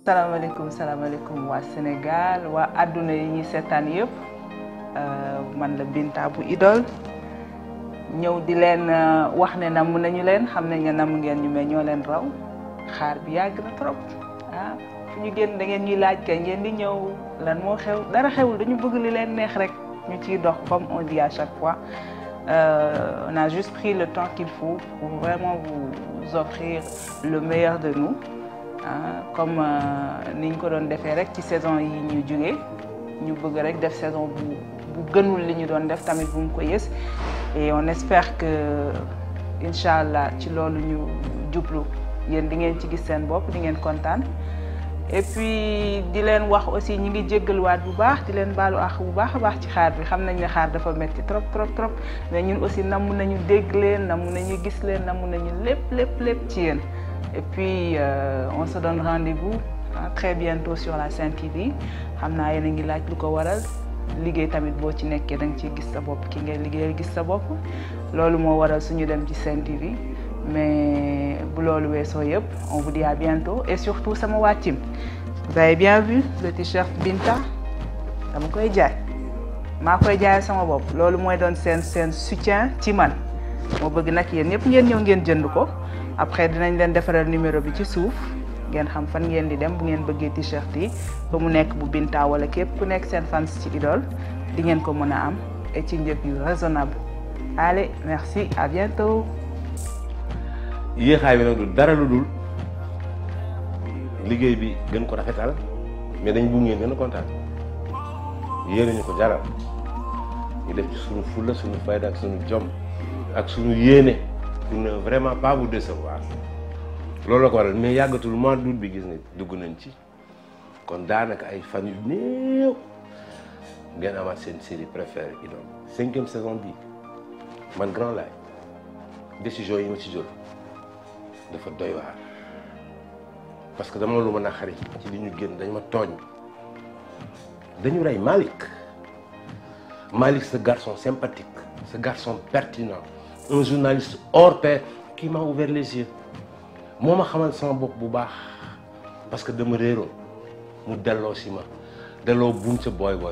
salaamaaleykum waa Sénégal waa àdduna yi ñuy seetaan yëpp man la Binta bu Idole ñëw di leen wax ne namm nañu leen xam nañ ne namm ngeen ñu mais ñoo leen raw xaar bi yàgg na trop ah fu ñu génn da ngeen ñuy laaj kay ngeen di ñëw lan moo xew dara xewul dañu bëgg li leen neex rek ñu ciy dox comme on dit à chaque fois on a juste pris le temps qu'il faut pour vraiment vous offrir le meilleur de nous. Comme niñ ko doon defee rek ci saison yi ñu jógee ñu bëgg rek def saison bu gënul li ñu doon def tamit bu mu ko yës et on espère que incha allah ci loolu ñu jublu yéen di ngeen ci gis seen bopp di ngeen kontaan et puis di leen wax aussi ñi ngi jéggaluwaat bu baax di leen baalu àq bu baax a baax ci xaar bi xam nañ ne xaar dafa metti trop mais ñun aussi namm nañu dégg leen namm nañu gis leen namm nañu lépp ci yéen. Et puis on se donne rendez-vous très bientôt sur la Sen TV xam naa yéen a ngi laaj lu ko waral liggéey tamit boo ci nekkee da nga ciy gis sa bopp ki ngay liggéeyal gis sa bopp loolu moo waral suñu dem ci Sen TV mais bu loolu weesoo yëpp on vous dit à bientôt et surtout sama waa team vous avez bien vu le t-shirt Binta dama koy jaay maa koy jaayal sama bopp loolu mooy doon seen soutien ci man moo bëgg nag yéen ñëpp ngeen ñëw ngeen jënd ko. Après dinañ leen defaral numéro bi ci suuf ngeen xam fan ngeen di dem bu ngeen bëggee t-shirt yi ba mu nekk bu Binta wala képp ku nekk seen fans ci Idole di ngeen ko mën a am et ci njëg yu raisonnable. Allez merci à bientôt. yéexaay bi nag du dara lu dul liggéey bi gën ko rafetal mais dañ bëgg ngeen gën a kontaan yéene ñu ko jaral ñu def ci suñu fulla suñu fayda ak suñu jom ak suñu yéene. pour ne vraiment pas vous décevoir loolu la ko waral mais yàggatul mois d'août bi gis nga dugg nañ ci kon daanaka ay fan yu néew ngeen amaat seen série préférée Idole 5e saison bii man Grand Laye décision yi ma ci jël dafa doy waar parce que dama lu ma naqari ci li ñu génn dañ ma tooñ dañu rey Malick ce garçon sympathique ce garçon pertinent un journaliste hors pair qui m'a ouvert les yeux moo ma xamal sama bopp bu baax parce que dama réeroon mu delloo si ma delloo buum sa booy ba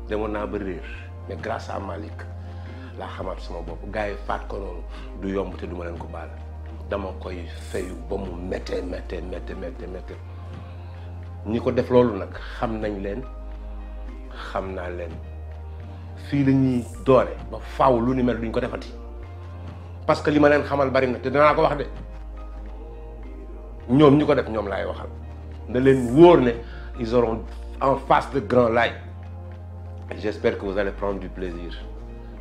demoon naa ba réer mais grâce à Malick laa xamaat sama bopp gars yi faat ko noonu du yomb te du ma leen ko baal dama koy fayu ba mu méttee ñi ko def loolu nag xam nañ leen xam naa leen fii la ñuy doore ba faaw lu ni mel duñ ko defati. parce que li ma leen xamal bari na te danaa ko wax de ñoom ñi ko def ñoom laay waxal na leen wóor ne ils auront en face de Grand Laye j'espère que vous allez prendre du plaisir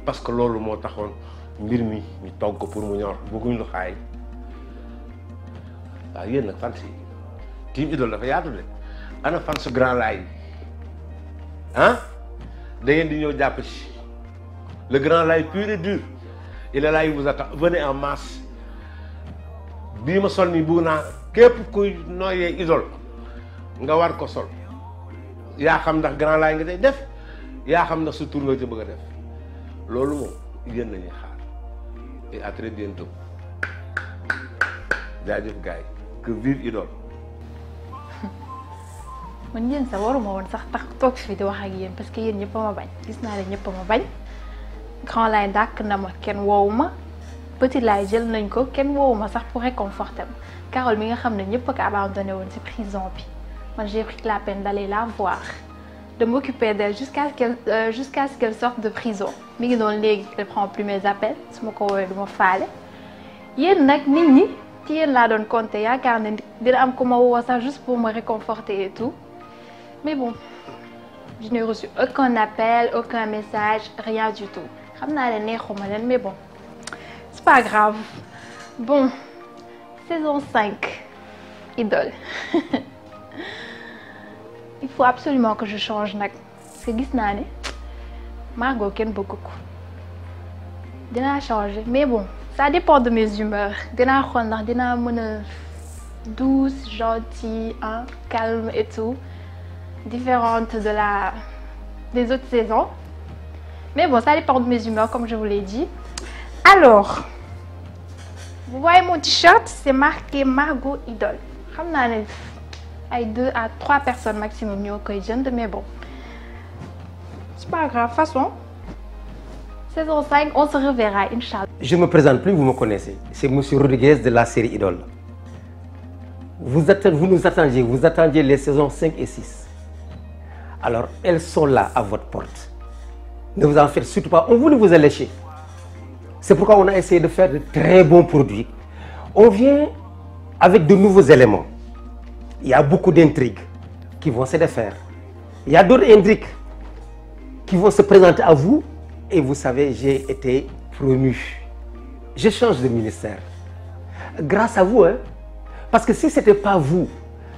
parce que loolu moo taxoon mbir mi ñu togg ko pour mu ñor bëgguñ lu xaay waaw yéen nag fans yi team Idole dafa yaatu de ana fans Grand Laye ah da ngeen di ñëw jàpp ci le Grand Laye pur et dur. il est là il vous attend venez en masse bii ma sol nii bëgg naa képp kuy nooyee Idole nga war ko sol yaa xam ndax Grand Laye nga tey def yaa xam ndax sa tour nga ci bëgg a def loolu moom yéen nañuy xaar et à très bientôt jaajëf gars yi que vive Idole. man yéen sax waruma woon sax tax toog fii di wax ak yéen parce que yéen ñëpp a ma bañ gis naa ne ñëpp a ma bañ. Grand Laye dàkk na ma kenn woowu ma Petit Laye jël nañ ko kenn woowu ma sax pour réconforter ma Carole mi nga xam ne ñëpp a ko abandonné woon ci prison bi man j'ai pris la peine d'aller la voir de m'occuper d'elle jusqu'à ce qu'elle sorte de prison mi ngi noonu léegi elle prend plus mes appels su ma ko woowee du ma faale yéen nag nit ñi ci yéen laa doon compter yaakaar ne dina am ku ma woo sax juste pour me réconforter et tout mais bon je n'ai reçu aucun appel aucun message rien du tout. xam naa ne neexuma leen mais bon c'est pas grave bon saison 5 Idole il faut absolument que je change nag parce que gis naa ne Margot kenn bëgg ko dinaa changer mais bon ça dépend de mes humeurs dinaa xool ndax dinaa mën a douce gentille hein, calme et tout différente des autres saisons. Mais bon, ça dépend de mes humeurs, comme je vous l'ai dit. Alors, vous voyez mon t-shirt, c'est marqué Margot Idole. ay 2 à 3 personnes maximum ñoo koy jënd mais bon c'est pas grave. De toute façon saison 5 on se reverra Inch'Allah. Je me présente plus, vous me connaissez. C'est Monsieur Rodriguez de la série Idole. Vous nous attendiez, vous attendiez les saisons 5 et 6. Alors, elles sont là à votre porte. Ne vous en faites surtout pas, on voulait vous allécher. C'est pourquoi on a essayé de faire de très bons produits. On vient avec de nouveaux éléments. Il y a beaucoup d'intrigues qui vont se défaire. Il y a d'autres intrigues qui vont se présenter à vous. Et vous savez, j'ai été promu. Je change de ministère. Grâce à vous, hein. Parce que si ce n'était pas vous,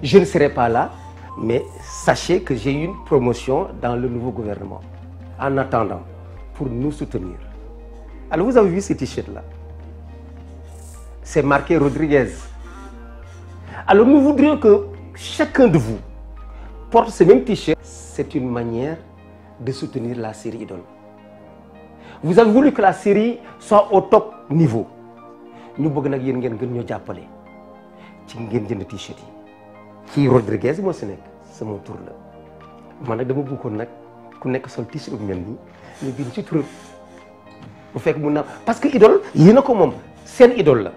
je ne serais pas là. Mais sachez que j'ai eu une promotion dans le nouveau gouvernement. En attendant, pour nous soutenir. Alors vous avez vu ce t-shirt-là. C'est marqué Rodriguez. Alors nous voudrions que chacun de vous porte ce même t-shirt. C'est une manière de soutenir la série Idole. Vous avez voulu que la série soit au top niveau. Nous voulons que vous nous appeliez. Ci ngeen jënd t-shirt yi. Kii Rodriguez moo si nekk sama tur la. Man nag dama bëggoon nag ku nekk sol t-shirt bu mel nii ñu bind ci turam. Bu fekk mun na parce que Idole yéen a ko moom seen idole la.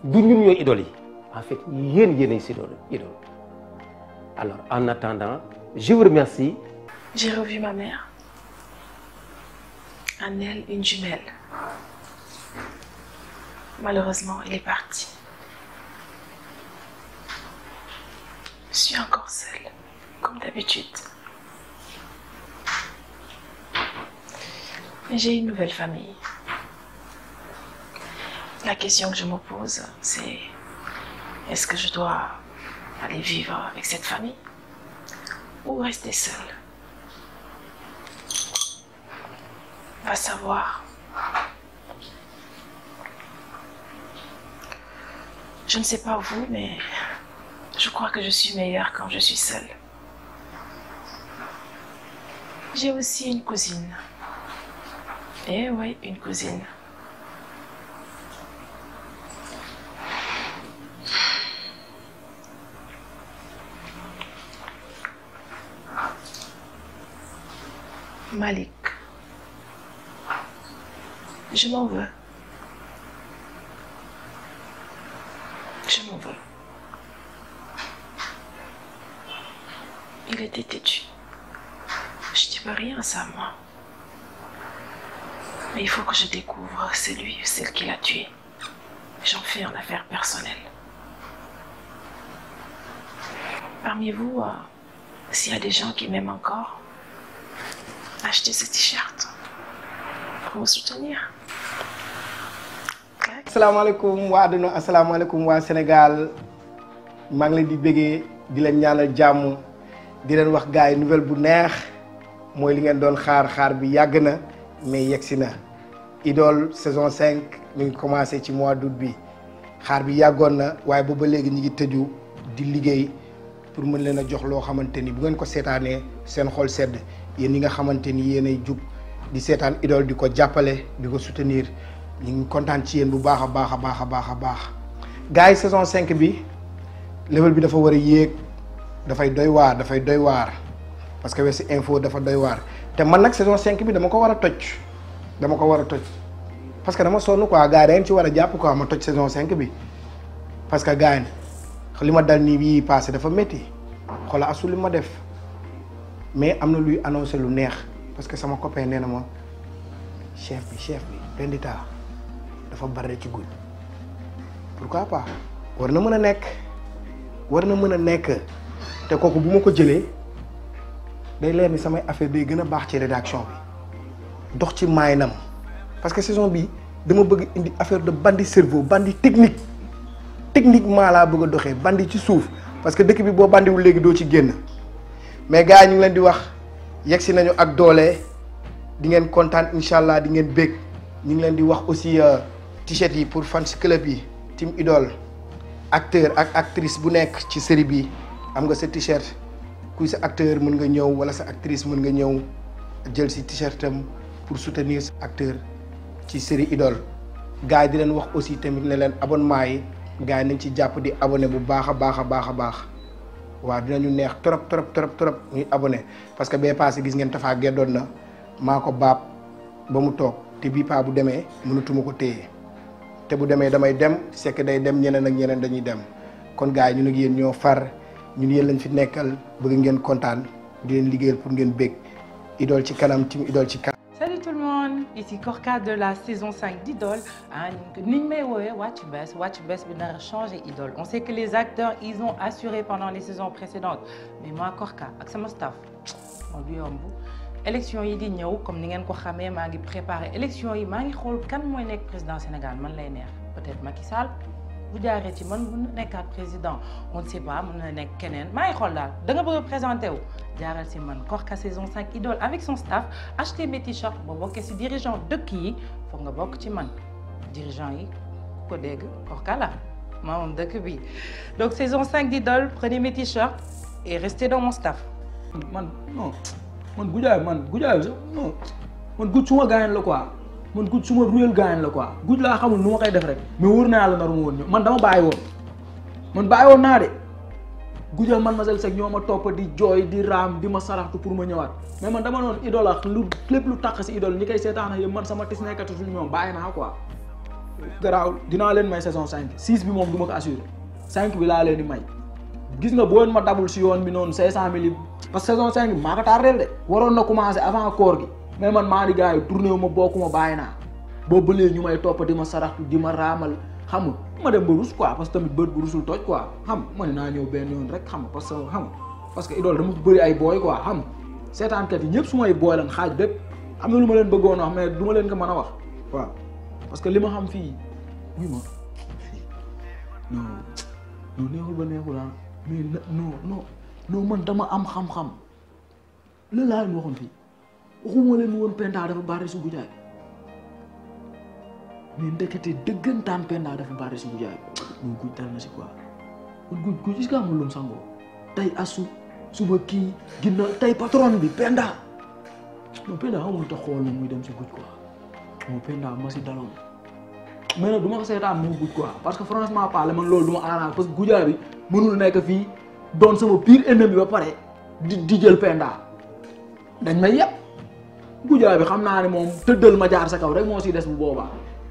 Du ñun ñooy idole yi. En fait yéenay si idole. Alors en attendant, je vous remercie. J'ai revu ma mère. En elle, une jumelle. Malheureusement, elle est partie. Je suis encore seule, comme d'habitude. Mais j'ai une nouvelle famille. La question que je me pose, c'est est-ce que je dois aller vivre avec cette famille ou rester seule? Va savoir. Je ne sais pas vous, mais je crois que je suis meilleure quand je suis seule. J'ai aussi une cousine. Eh oui, une cousine. Malik. Je m'en veux. Je m'en veux. Il était têtu. Je dis pas rien à ça, moi. Mais il faut que je découvre c'est lui ou celle qui l'a tué. J'en fais une affaire personnelle. Parmi vous, s'il y a des gens qui m'aiment encore, achetez ce t-shirt pour me soutenir. asalaamaaleykum waa àdduna asalaamaaleykum waa Sénégal maa ngi leen di bëggee di leen ñaanal jàmm di leen wax gars yi nouvelle bu neex mooy li ngeen doon xaar bi yàgg na mais yegsi na Idole saison 5 ñu ngi commencé ci mois d'août bi xaar bi yàggoon na waaye booba léegi ñu ngi tëju di liggéey pour mën leen a jox loo xamante ni bu ngeen ko seetaanee seen xol sedd yéen ñi nga xamante ni yéenay jug di seetaan Idole di ko jàppale di ko soutenir ñu ngi kontaan ci yéen bu baax a baax gars yi saison 5 bi level bi dafa war a yéeg dafay doy waar parce que West Info dafa doy waar te man nag saison 5 bi dama ko war a toj parce que dama sonn quoi gars yi dañ ci war a jàpp quoi ma toj saison 5 bi parce que gars yi li ma dal nii bii passé dafa métti xoola asu li ma def mais am na luy annoncé lu neex parce que sama copain nee na ma chef bi Pendita dafa bare ci guñ pourquoi pas war na mën a nekk te kooku bu ma ko jëlee day leer ni samay affaire day gën a baax ci rédaction bi dox ci maayinam parce que saison bi dama bëgg indi affaire de bandi cerveau bandi techniquement laa bëgg a doxee bandi ci suuf parce que dëkk bi boo bandiwul léegi doo ci génn mais gars yi ñu ngi leen di wax yegsi nañu ak doole di ngeen kontaan incha allah di ngeen bég ñu ngi leen di wax aussi t-shirt yi pour fans club yi team Idole acteur ak actrice bu nekk ci série bi am nga sa t-shirt kuy sa acteur mën nga ñëw wala sa actrice mën nga ñëw jël si t-shirtam pour soutenir sa acteur ci série Idole gars yi di leen wax aussi tamit ne leen abonnement yi gars yi nañ ci jàpp di abonné bu baax a baax waaw dinañu neex trop ñuy abonné parce que bee passé gis ngeen Tafa geddoon na maa ko baab ba mu toog te bii paa bu demee mënatuma ko téye te bu demee damay dem sekk day dem ñeneen ak ñeneen dañuy dem kon gars yi ñun ak yéen ñoo far ñun yéen lañ fi nekkal bëgg ngeen kontaan di leen liggéeyal pour ngeen bég Idole ci kanam team Idole ci kanam. Salut tout le monde, ici Korka de la saison 5 d'Idole. Niñ may woowee Watch Best bi nar a changé Idole. On sait que les acteurs ils ont assuré pendant les saisons précédentes mais moi Korka ak sama staff moo du yomb. élection yi di ñëw comme ni ngeen ko xamee maa ngi préparé élection yi maa ngi xool kan mooy nekk président Sénégal man lay neex peut-être Macky Sall bu jaaree ci man mën na nekkaat président on ne sait pas mën na nekk keneen maa ngi xool daal da nga bëgg a présenté wu jaaral si man Korka saison 5 Idole avec son staff acheter mes t-shirts boo bokkee si dirigeant dëkk yi foog nga bokk ci man dirigeant yi ko dégg Korka la maa moom dëkk bi donc saison 5 d'Idole prenez mes t-shirts et restez dans mon staff. man Goudiaby non man Gouj suma gaañ la quoi man Gouj suma réel gaañ la quoi Gouj laa xamul nu ma koy def rek mais wóor naa la naru ma woon man dama bàyyi woon naa de Goudiaby man Mademoiselle Seck ñoo ma topp di jooy di raam di ma saraxtu pour ma ñëwaat mais man dama noonu Idole ak lu lépp lu taq si Idole ñi koy seetaan yëpp man sama tis nekkatu suñu ñoom bàyyi naa quoi garaaw dinaa leen may saison 5 6 bi moom du ma ko assuré 5 bi laa leen di may gis nga boo ma dabul si yoon bi noonu 500 000 parce que saison 5 bi maa ko tardé de waroon na commencé avant koor gi mais man maa di gars yi tourné wu ma bokkuma bàyyi naa boobu ba léegi ñu may topp di ma saraxtu di ma raamal xam nga ma dem ba rus quoi parce que tamit bët bu rusul toj quoi xam ma ne naa ñëw benn yoon rek xam nga parce que Idole dama bëri ay booy quoi xam seetaankat yi ñëpp su may booy lan xaaj bépp am na lu ma leen bëggoon wax mais du ma leen ko mën a wax waaw parce que li ma xam fii oui ma non neexul ba neexul ah mais non man dama am xam-xam la laa leen waxoon fii waxuma leen woon Penda dafa bari su Goudiaby mais ndekete dëggantaan Penda dafa bari su Goudiaby non Gouj dal na si quoi kon Gouj est-ce que amul lum sangoo tey asu suba kii ginna tey patron bi Penda non Penda xamul tax xool na muy dem si Gouj quoi non Penda ma si daloon mais nag du ma ko seetaan moo Gouj quoi parce que franchement parler man loolu du ma arrange parce que Goudiaby mënul nekk fii doon sama pire ennemi ba pare di jël Penda dañ may yëpp Goudiaby xam naa ne moom tëddal ma jaar sa kaw rek moo si des bu boobaa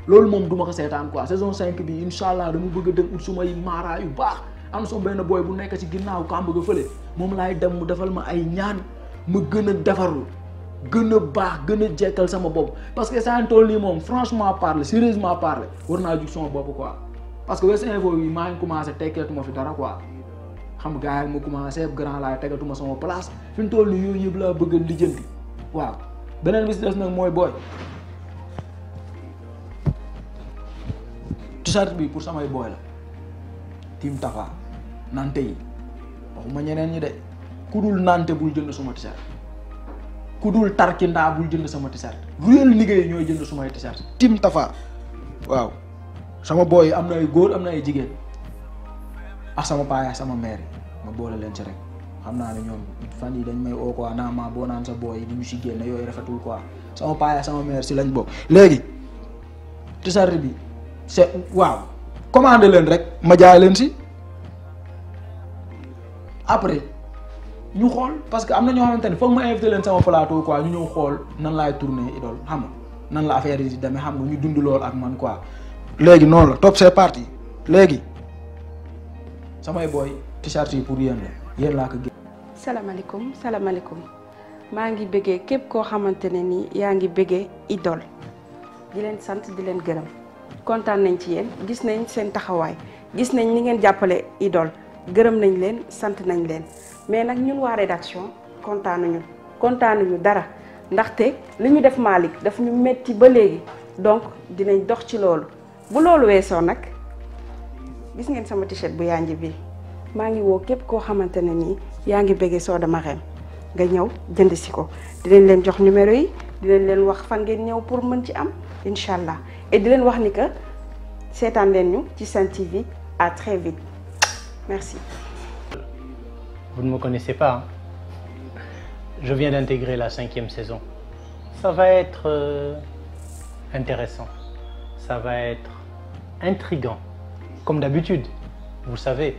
loolu moom du ma ko seetaan quoi saison 5 bi incha allah dama bëgg a dem ut sumay maara yu baax am sama benn boy bu nekk ci ginnaaw kàmb ga fële moom laay dem mu defal ma ay ñaan ma gën a defarlu gën a baax gën a jekkal sama bopp parce que saa tool nii moom franchement parler sérieusement parler war naa jug sama bopp quoi parce que West Info yi maa ngi commencé tekkeetuma fi dara quoi. xam nga gars yi ma commencé grand laay tegatuma sama place fi mu toll nii yooyu yëpp laa bëgg a lijjanti waaw beneen bi si des nag mooy booy t-shirt bi pour samay booy la team Tafa nante yi waxuma ñeneen ñi de ku dul nante bul jënd suma t-shirt ku dul tarkindaa bul jënd sama t-shirt réel liggéey ñooy jënd sumay t-shirt team Tafa waaw sama booy yi am na ay góor am na ay jigéen ak sama paa sama mère ma boole leen ci rek xam naa ne ñoom fan yi dañ may oo quoi naa maa boo naan sa booy yi di ñu si génne yooyu rafetul quoi sama paa sama mère si lañ bokk. léegi t-shirt bi c'est waaw commandé leen rek ma jaay leen si après ñu xool parce que am na ñoo xamante ne foog ma invité leen sama plateau quoi ñu ñëw xool nan laay tourner Idole xam nga nan la affaire yi di demee xam nga ñu dund loolu ak man quoi. léegi noonu la top c'est parti léegi. samay booy t-shirt yi pour yéen la yéen laa ko gis. salaamaaleykum maa ngi bëggee képp koo xamante ne nii yaa ngi bëggee Idole di leen sant di leen gërëm kontaan nañ ci yéen gis nañ seen taxawaay gis nañ ni ngeen jàppale Idole gërëm nañ leen sant nañ leen mais nag ñun waa rédaction kontaanuñu dara ndaxte li ñu def Malick daf ñu metti ba léegi donc dinañ dox ci loolu bu loolu weesoo nag. gis ngeen sama t-shirt bu yanj bi maa ngi woo képp koo xamante ne nii yaa ngi bëggee Soda Marème nga ñëw jënd si ko dinañ leen jox numéro yi dinañ leen wax fan ngeen ñëw pour mën ci am incha allah et di leen wax ni que seetaan leen ñu ci Sen TV à très vite merci. Vous ne me connaissez pas, hein? Je viens d'intégrer la 5e saison. Ça va être intéressant, ça va être intriguant. Comme d'habitude, vous savez,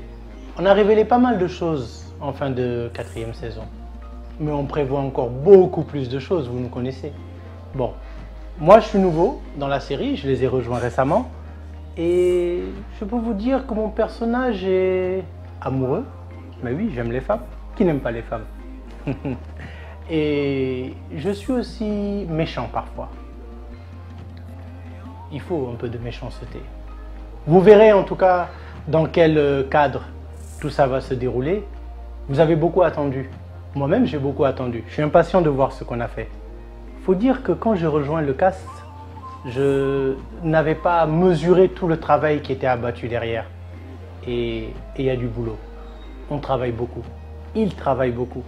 on a révélé pas mal de choses en fin de 4e saison. Mais on prévoit encore beaucoup plus de choses, vous nous connaissez. Bon, moi je suis nouveau dans la série, je les ai rejoints récemment. Et je peux vous dire que mon personnage est amoureux. Mais oui, j'aime les femmes. Qui n'aime pas les femmes? Et je suis aussi méchant parfois. Il faut un peu de méchanceté. Vous verrez en tout cas dans quel cadre tout ça va se dérouler. Vous avez beaucoup attendu. Moi-même, j'ai beaucoup attendu. Je suis impatient de voir ce qu'on a fait. Il faut dire que quand je rejoins le cast, je n'avais pas mesuré tout le travail qui était abattu derrière. Et il y a du boulot. On travaille beaucoup. Ils travaillent beaucoup.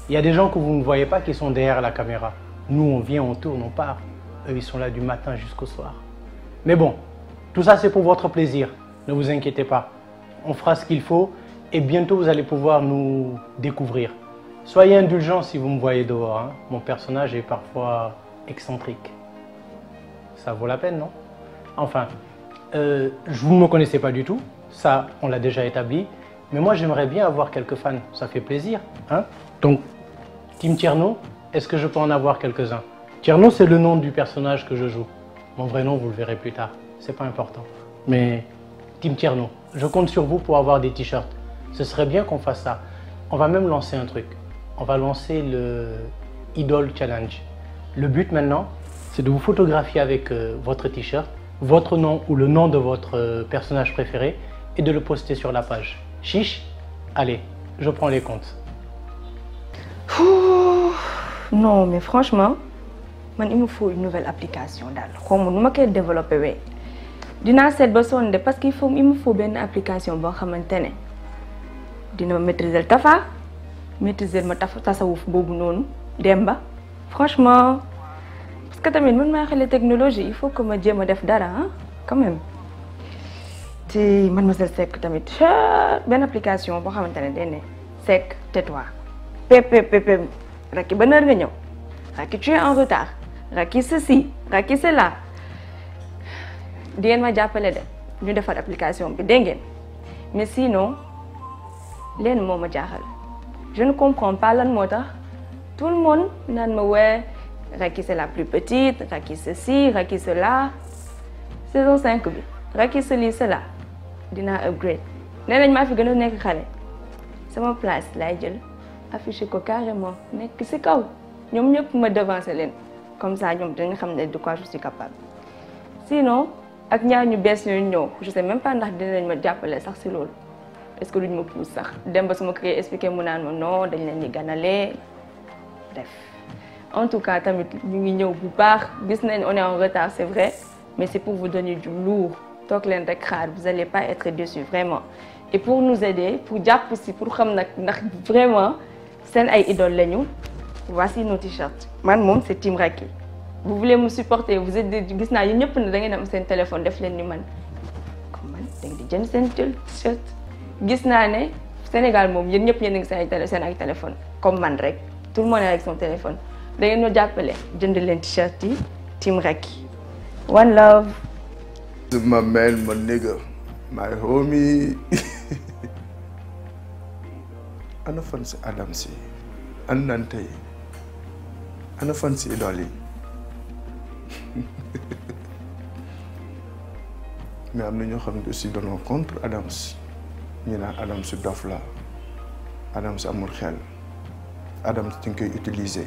Il y a des gens que vous ne voyez pas qui sont derrière la caméra. Nous, on vient, on tourne, on part. Eux, ils sont là du matin jusqu'au soir. Mais bon, tout ça, c'est pour votre plaisir. Ne vous inquiétez pas. On fera ce qu'il faut et bientôt, vous allez pouvoir nous découvrir. Soyez indulgents si vous me voyez dehors. Hein. Mon personnage est parfois excentrique. Ça vaut la peine, non? Enfin, vous ne me connaissez pas du tout. Ça, on l'a déjà établi. Mais moi, j'aimerais bien avoir quelques fans. Ça fait plaisir. Hein? Donc, Team Tierno, est-ce que je peux en avoir quelques-uns? Tierno, c'est le nom du personnage que je joue. Mon vrai nom, vous le verrez plus tard. C'est pas important. Mais Team Tierno, je compte sur vous pour avoir des t-shirts. Ce serait bien qu'on fasse ça. On va même lancer un truc. On va lancer le Idol Challenge. Le but maintenant, c'est de vous photographier avec votre t-shirt, votre nom ou le nom de votre personnage préféré et de le poster sur la page. Chiche, allez, je prends les comptes. Ouh, non, mais franchement, il me faut une nouvelle application. Je ne sais pas comment développer. Je vais parce qu'il me faut une application qui dina maîtriser tafa maîtriser ma tasawuf boobu noonu demba franchement parce que tamit man maa xale technologie il faut que ma jéem a def dara quand même te Mademoiselle Seck tamit benn application boo xamante ne day ne Seck tais-toi ppp Racky ban heure nga ñëw Racky tu es en retard Racky ceci Racky cela di ngeen ma jàppale de ñu defar application bi dégg ngeen mais sinon leen moo ma jaaxal je ne comprends pas lan moo tax tout le monde naan ma wee Racky c'est la plus petite Racky ceci Racky cela saison 5 bi Racky celi cela dinaa upgrade nee nañ maa fi gën a nekk xale sama place laay jël affiché ko carrément nekk ci kaw ñoom ñëpp ma devancer leen comme ça ñoom dañu xam ne de quoi je suis capable sinon ak ñaar ñu bees ñooñu ñëw je sais même pas ndax dinañ ma jàppale sax ci loolu. Est-ce que duñ ma pousse sax dem ba suma koy expliquer mu naan ma non dañ leen di ganale bref en tout cas tamit ñu ngi ñëw bu baax gis nañ on est en retard c'est vrai mais c'est pour vous donner du lourd toog leen rek xaar vous allez pas être déçus vraiment et pour nous aider pour jàpp si pour xam nag ndax vraiment seen ay idole lañu voici nos t-shirts man moom c'est Team Racky vous voulez me supporter vous êtes gis naa yéen ñëpp ne da ngeen am seen téléphone def leen ni man comme man da ngeen di jënd seen t-shirt gis naa ne Sénégal moom yéen ñëpp yéen a ngi seen ay téléphone comme man rek tout le monde avec son téléphone da ngeen ñoo jàppale jënd leen t-shirt yi Team Racky one love. my man my nigga my homie ana fan si Adam si an nan tey ana fan si idole yi mais am na ñoo xam ne aussi dañoo contre Adams ñu naan Adams dof la Adams amul xel Adams ci nga koy utiliser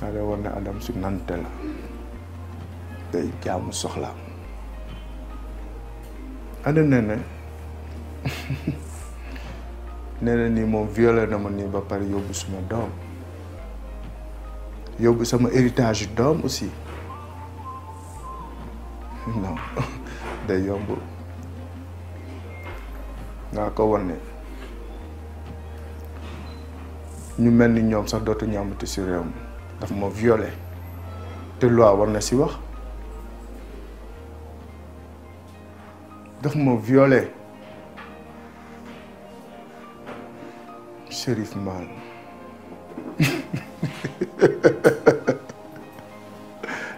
daa lay war ne Adams nante la day jaamu soxla ada nee na nii moom violé na ma nii ba pare yóbbu suma doom yóbbu sama héritage doom aussi non day yomb nga ko wan ne ñu mel ni ñoom sax dootu ñàmbati si réew mi daf ma violé te loi war na si wax daf ma violé Chérif Mal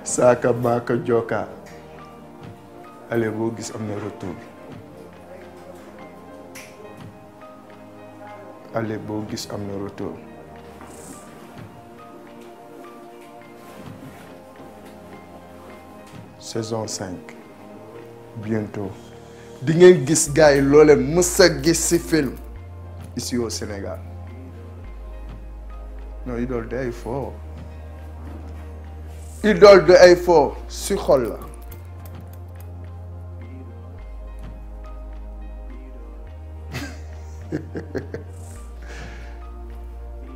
saaka baaka joka ale boo gis am na retour allez boo gis am na retour. Saison 5 bientôt di ngeen gis gars yi loo leen mës a gis ci film ici au Sénégal. Non, Idole de ay fo. Idole de ay fo si xol la.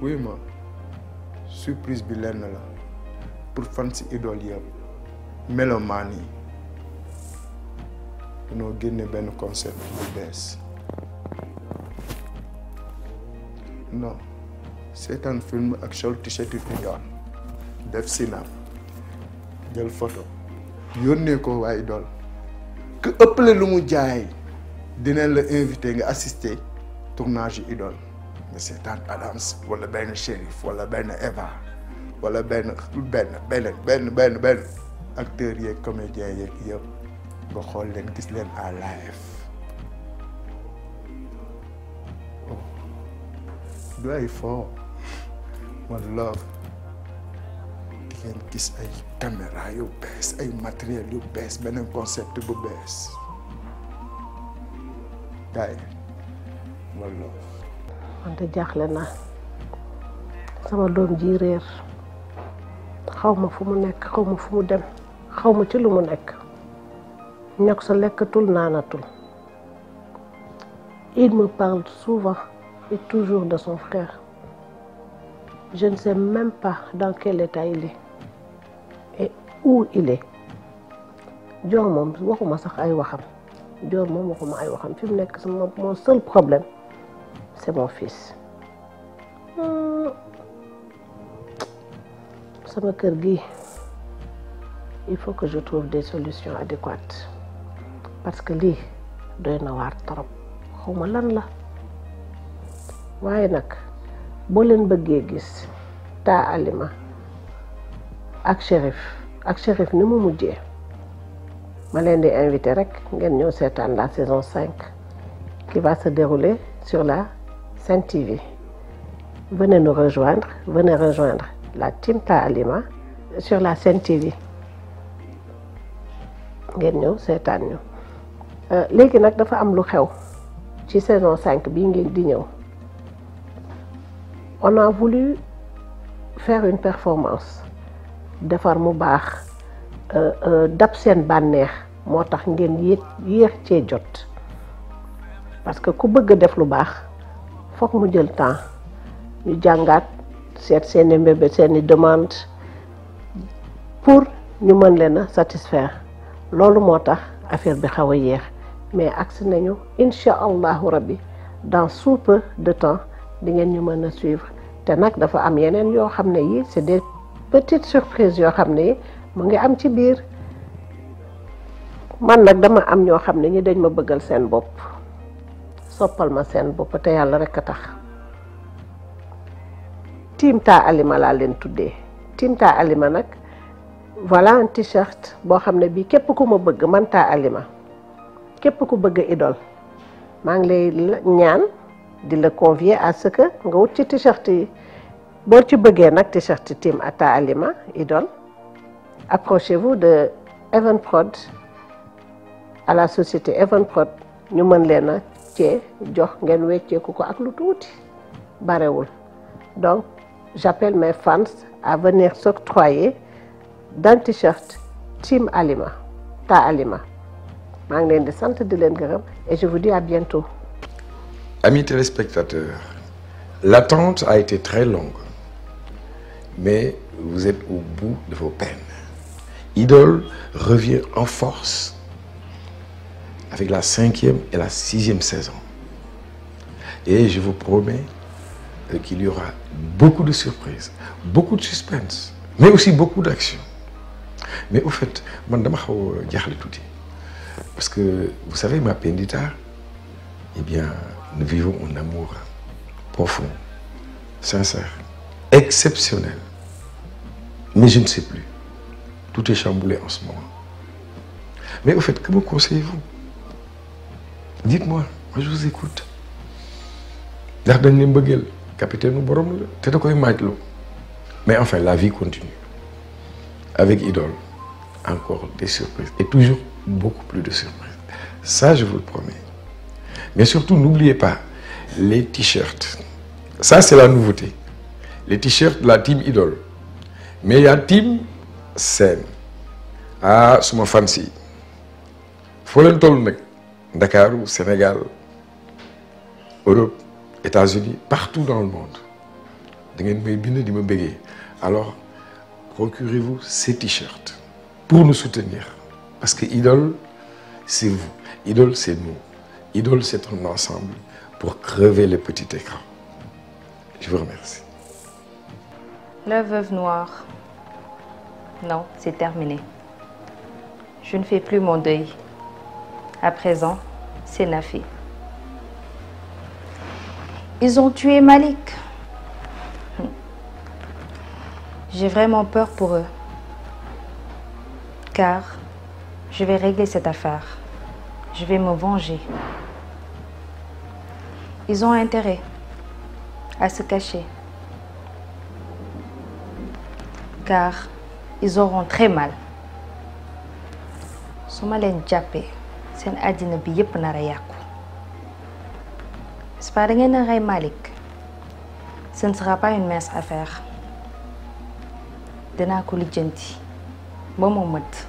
Oui ma surprise bi lenn la pour fan si Idole yëpp mélomane yi dañoo génne benn concept bu bees. Non c'est un film ak sol t-shirt Idole def sinap jël photo yónnee ko waa Idole que ëppale lu mu jaay dinañ la invité nga assister tournage Idole nga seetaan Adams wala benn Chérif wala benn Eva wala benn acteurs yeeg comédiens yeeg yëpp nga xool leen gis leen à live. Du ay fo man love di ngeen gis ay caméra yu bees ay matériel yu bees beneen concept bu bees gars yi man love. wante jaaxle naa sama doom ji réer xaw ma fu mu nekk xaw ma fu mu dem xaw ma ci lu mu nekk ñok sa lekkatul naanatul. Il me parle souvent et toujours de son frère. Je ne sais même pas dans quel état il est et où il est. Dior moom waxuma sax ay waxam Dior moom waxuma ay waxam fi mu nekk sama mon seul problème c'est mon fils. Sama kër gi il faut que je trouve des solutions adéquates parce que lii doy na waar trop xawma lan la waaye nag boo leen bëggee gis taa Alima ak Chérif ni mu mujjee ma leen di invité rek ngeen ñëw seetaan la saison 5 qui va se dérouler sur la Sen TV. Venez nous rejoindre, venez rejoindre la team taa Alima sur la Sen TV ngeen ñëw seetaan ñu. Léegi nag dafa am lu xew ci saison 5 bii ngeen di ñëw. On a voulu faire une performance defar mu baax dab seen bànneex moo tax ngeen yéex cee jot parce que ku bëgg def lu baax foog mu jël temps ñu jàngaat seet seeni mbébét seeni demande pour ñu mën leen a satisfaire loolu moo tax affaire bi xaw a yéex mais agsi nañu incha allahu rabbi dans sous peu de temps di ngeen ñu mën a suivre te nag dafa am yeneen yoo xam ne yi c'est des petites surprises yoo xam ne yi mu ngi am ci biir man nag dama am ñoo xam ne ñi dañ ma bëggal seen bopp soppal ma seen bopp te yàlla rek a tax team taa Alima laa leen tuddee team taa Alima nag voilà un t-shirt boo xam ne bii képp ku ma bëgg man taa Alima képp ku bëgg Idole maa ngi lay ñaan di la convier à ce que nga wut ci t-shirt yi boo ci bëggee nag t-shirt team taa Alima Idole approchez-vous de Evenprod à la société Evenprod ñu mën leen a cee jox ngeen wecceeku ko ak lu tuuti barewul donc j'appelle mes fans à venir s'octroyer d'un t-shirt team Alima taa Alima maa ngi leen di sant di leen gërëm et je vous dis à bientôt. Amis téléspectateurs, l'attente a été très longue, mais vous êtes au bout de vos peines. Idole revient en force avec la 5e et la 6e saison. Et je vous promets qu'il y aura beaucoup de surprises, beaucoup de suspense, mais aussi beaucoup d'action. Mais au fait, man dama xaw a jaaxle tuuti parce que vous savez ma Pendita, eh bien nous vivons un amour profond, sincère, exceptionnel. Mais je ne sais plus. Tout est chamboulé en ce moment. Mais au fait, que me conseillez-vous? Dites-moi, moi je vous écoute. ndax dañ ne mbëggeel capitaine nu borom la te da koy maajloo mais enfin la vie continue avec Idole encore des surprises et toujours beaucoup plus de surprises ça je vous le promets mais surtout n'oubliez pas les t-shirts ça c'est la nouveauté les t-shirts de la team Idole mais il y a team Sen ah suma fans yi foo leen toll nag Ndakaaru Sénégal Europe États-Unis partout dans le monde da ngeen may bind di ma bëggee alors procurez-vous ces t-shirts pour nous soutenir parce que Idole c'est vous Idole c'est nous Idole c'est un ensemble pour crever le petit écran je vous remercie. La veuve noire. Non, c'est terminé. Je ne fais plus mon deuil. À présent, c'est Nafi. Ils ont tué Malik. J'ai vraiment peur pour eux. Car je vais régler cette affaire. Je vais me venger. Ils ont intérêt à se cacher. Car ils auront très mal. su ma leen jàppee seen àddina bi yépp nar a yàqu. C'est pas da ngeen a rey Malik. Ce ne sera pas une mince affaire. dinaa ko lijjanti ba mu mët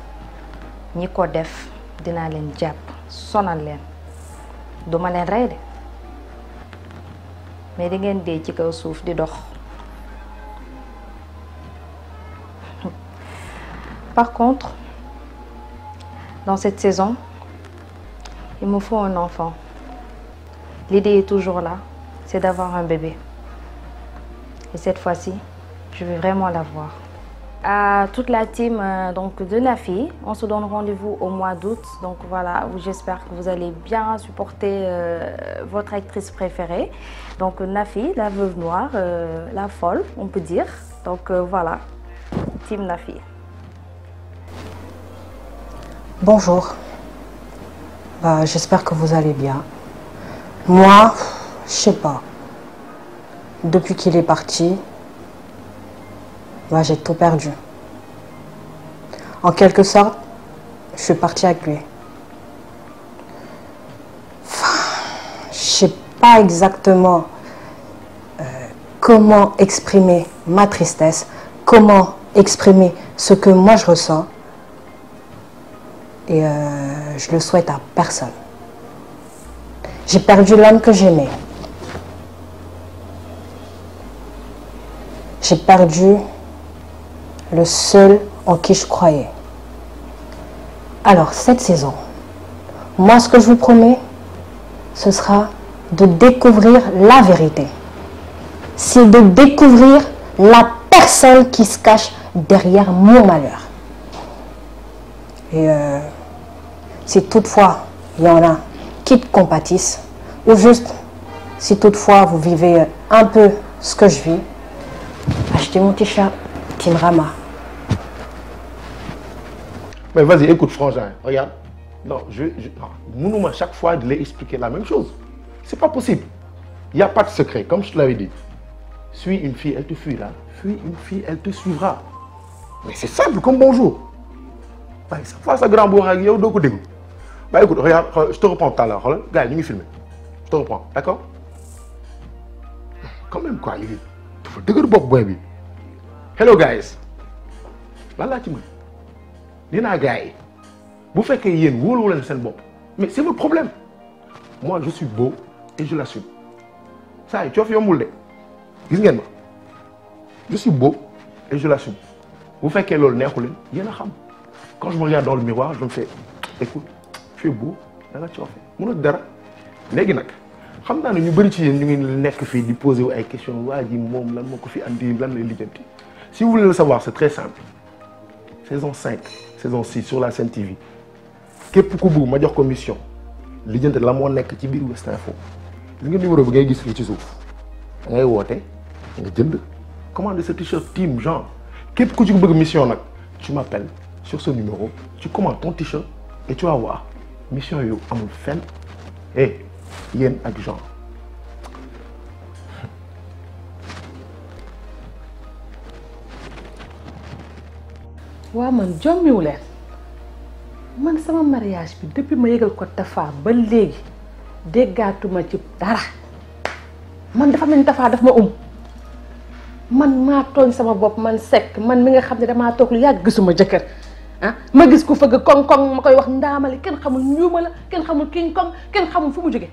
ñi ko def dinaa leen jàpp sonal leen duma leen rey de mais di ngeen dee ci kaw suuf di dox. Par contre, dans cette saison, il me faut un enfant. L'idée est toujours là, c'est d'avoir un bébé. Et cette fois-ci, je veux vraiment l'avoir. À toute la team donc de Nafi, on se donne rendez-vous au mois d'août. Donc voilà, j'espère que vous allez bien supporter votre actrice préférée. Donc Nafi, la veuve noire, la folle, on peut dire. Donc voilà, team Nafi. Bonjour. J'espère que vous allez bien. Moi, je sais pas. Depuis qu'il est parti, j'ai tout perdu. En quelque sorte, je suis partie avec lui. Je sais pas exactement comment exprimer ma tristesse, comment exprimer ce que moi je ressens. Et je le souhaite à personne. J'ai perdu l'homme que j'aimais. J'ai perdu le seul en qui je croyais. Alors, cette saison, moi, ce que je vous promets, ce sera de découvrir la vérité. C'est de découvrir la personne qui se cache derrière mon malheur. Et si toutefois il y en a qui te compatissent, ou juste si toutefois vous vivez un peu ce que je vis, achetez mon t-shirt Team Rama. Mais vas-y, écoute Frangin, regarde. Non, Mounouma, chaque fois, de lui expliquer la même chose. C'est pas possible. Il n'y a pas de secret, comme je te l'avais dit. Suis une fille, elle te fuira. Fuis une fille, elle te suivra. Mais c'est simple comme bonjour. Ouais, ça fois, ça grand bourg avec yo, donc écoute, regarde, je te reprends tout à l'heure. Gars, nous filmer. Je te reprends, d'accord? Quand même quoi, il faut dégueuler beaucoup boy. Hello guys. Là tu me. Dina gars. Vous faites que yéen wóolu leen seen bopp. Mais c'est votre problème. Moi je suis beau et je l'assume. Ça y coof yombul de. Gis ngeen ma. Je suis beau et je l'assume. Vous faites que loolu neexu leen yéen a xam. Quand je me regarde dans le miroir, je me fais, écoute, tu es beau, da nga coofe mënoo dara. Léegi nag xam naa ne ñu bëri ci yéen ñu ngi nekk fii di poser wu ay questions waa ji moom lan moo ko fi andi lan lay lijjanti. Si vous voulez le savoir, c'est très simple. Saison 5, saison 6 sur la Sen TV. Képp ku bëgg ma jox ko mission lijjanti la moo nekk ci biir West Info. Li nga numéro bi ngay gis fii ci suuf. Da ngay woote nga jënd commande ce t-shirt team genre. Képp ku ci bëgg mission nag tu m'appelles sur ce numéro, tu commandes ton t-shirt et tu vas voir. Mission yo amul fenn. Hey, yéen ak genre. waa man jommiwu leen man sama mariage bi depuis ma yëgal ko Tafa ba léegi déggaatuma ci dara man dafa mel ni Tafa daf ma man maa tooñ sama bopp man Seck man mi nga xam ne damaa toog lu yàgg gisuma jëkkër ah ma gis ko fëgg koŋ-koŋ ma koy wax ndaamali kenn xamul ñuuma la kenn xamul kiñ koŋ kenn xamul fu mu jóge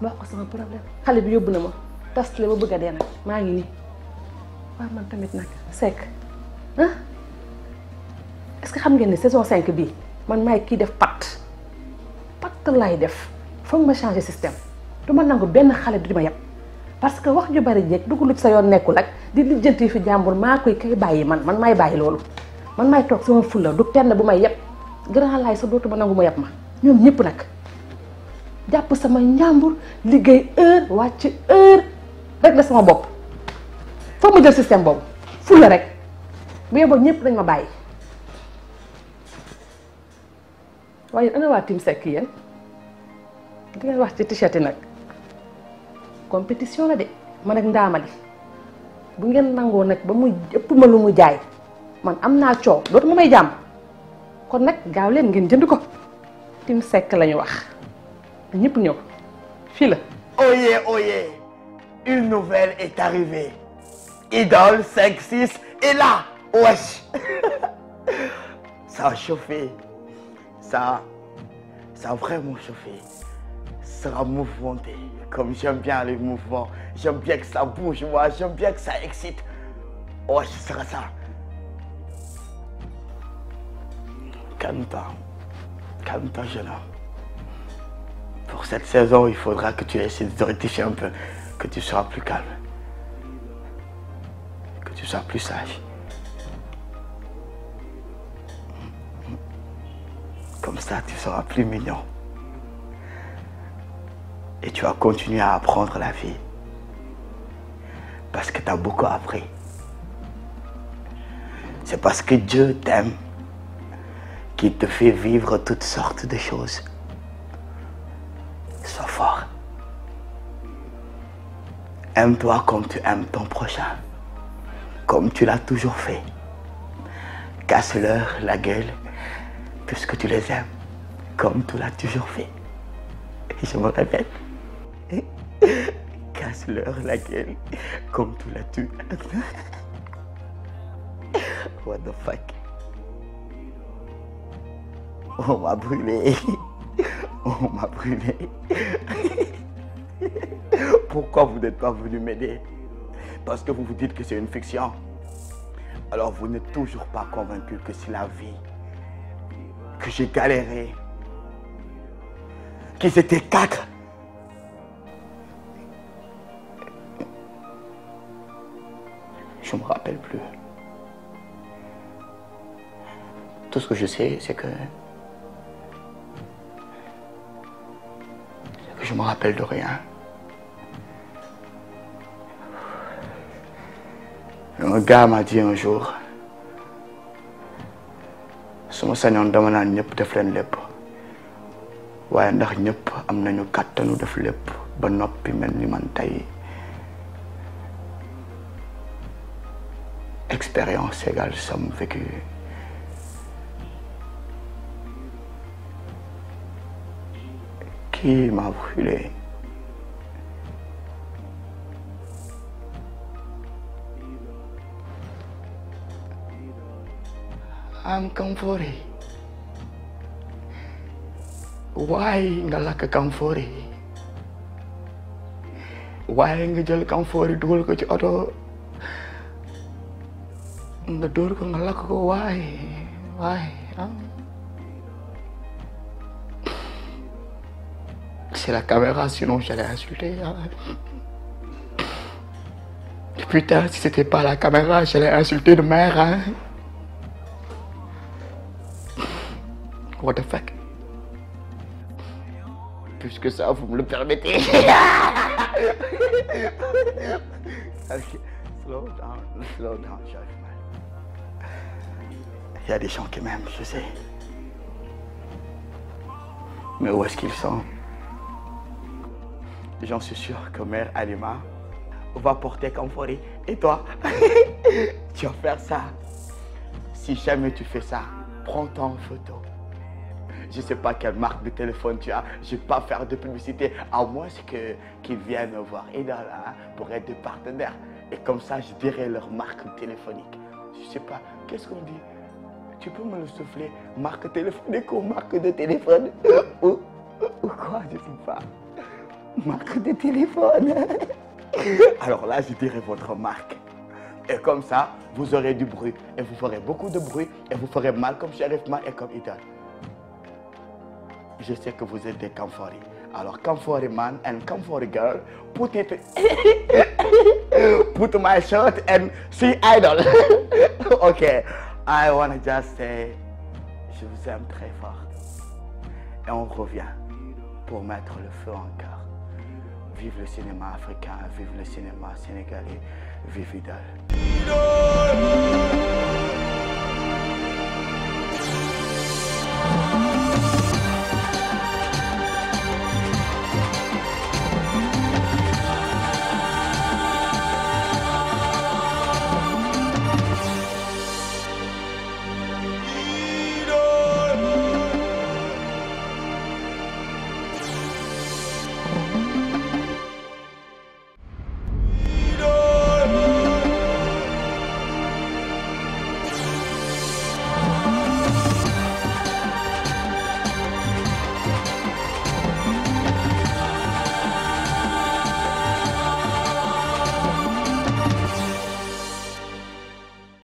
ma wax ko sama problème xale bi yóbbu na ma tas la ba bëgg a dee nag maa ngi nii waaw man tamit nag Seck ah est-ce que xam ngeen ne saison 5 bii man maay kii def patt laay def foog ma changer système du ma nangu benn xale du ma yeb parce que wax ju bari jeeg dugg lu ci sa yoon nekkul ak di lijjanti fi jàmbur maa koy kay bàyyi man maay bàyyi loolu man maay toog sama fulla du kenn bu may yeb grand laay sa dootuma nangu ma yeb ma ñoom ñëpp nag jàpp sama njàmbur liggéey heure wàcc heure rek la sama bopp foog ma jël système boobu fulla rek bu yeboo ñëpp dañ ma bàyyi waaye ana waa Team Seck yéen di ngeen wax ci t-shirt yi nag compétition la de man ak ndaamali bu ngeen nangoo nag ba muy ëpp ma lu mu jaay man am naa coow dootuma may jàmm kon nag gaaw leen ngeen jënd ko Team Seck la ñu wax ñëpp ñëw fii la. Oyez, oyez, une nouvelle est arrivée. Idole 5-6 est là. Wesh. Ça a chauffé. Ça a vraiment chauffé. Ça sera mouvementé. Comme j'aime bien les mouvements. J'aime bien que ça bouge, moi. J'aime bien que ça excite. Wesh, ce sera ça. Calme-toi. Calme-toi, jeune homme. Pour cette saison, il faudra que tu essaies de te rectifier un peu, que tu sois plus calme, que tu sois plus sage. Comme ça, tu seras plus mignon. Et tu vas continuer à apprendre la vie. Parce que tu as beaucoup appris. C'est parce que Dieu t'aime qu'il te fait vivre toutes sortes de choses. Sois fort. Aime-toi comme tu aimes ton prochain. Comme tu l'as toujours fait. Casse-leur la gueule puisque tu les aimes. Comme tu l'as toujours fait. Et je me répète. Casse-leur la gueule comme tu l'as tué. What the fuck? On m'a brûlé. On m'a brûlé. Pourquoi vous n'êtes pas venu m'aider? Parce que vous vous dites que c'est une fiction. Alors vous n'êtes toujours pas convaincu que c'est la vie. Que j'ai galéré. Qu'ils étaient 4. Je me rappelle plus. Tout ce que je sais, c'est que je me rappelle de rien. Un gars m'a dit un jour, su ma sañoon dama naan ñëpp def leen lépp waaye ndax ñëpp am nañu kàttanu def lépp ba noppi mel ni man tey. Expérience égale somme vécue. Qui m'a brûlé? I'm Kamfori. Why nga lakk Kamfori? Why nga jël Kamfori dugal ko ci oto nga dóor ko nga lakk ko? Why C'est la caméra, sinon j'allais insulter. Putain, si c'était pas la caméra, j'allais insulter de mère, hein. What the fuck? Puisque ça, vous me le permettez. Okay. Slow down, j'arrive mal. Il y a des gens qui m'aiment, je sais. Mais où est-ce qu'ils sont? J'en suis sûr que Mère Alima va porter Kamfori. Et toi, tu vas faire ça. si jamais tu fais ça, prends-toi en photo. Je ne sais pas quelle marque de téléphone tu as, je ne vais pas faire de publicité, à moins qu'ils viennent voir Idol pour être des partenaires. Et comme ça, je dirai leur marque téléphonique. Je ne sais pas, qu'est-ce qu'on dit? Tu peux me le souffler? Marque téléphonique ou marque de téléphone? Ou quoi? Je ne sais pas. Marque de téléphone. Alors là, je dirai votre marque. Et comme ça, vous aurez du bruit. Et vous ferez beaucoup de bruit. Et vous ferez mal comme Sheriff Man et comme Idol. Je sais que vous êtes des Kamfori. Alors, Kamfori man and Kamfori girl, put my shirt and see Idol. Ok, I wanna just say, je vous aime très fort. Et on revient pour mettre le feu encore. Vive le cinéma africain, vive le cinéma sénégalais, vive Idol.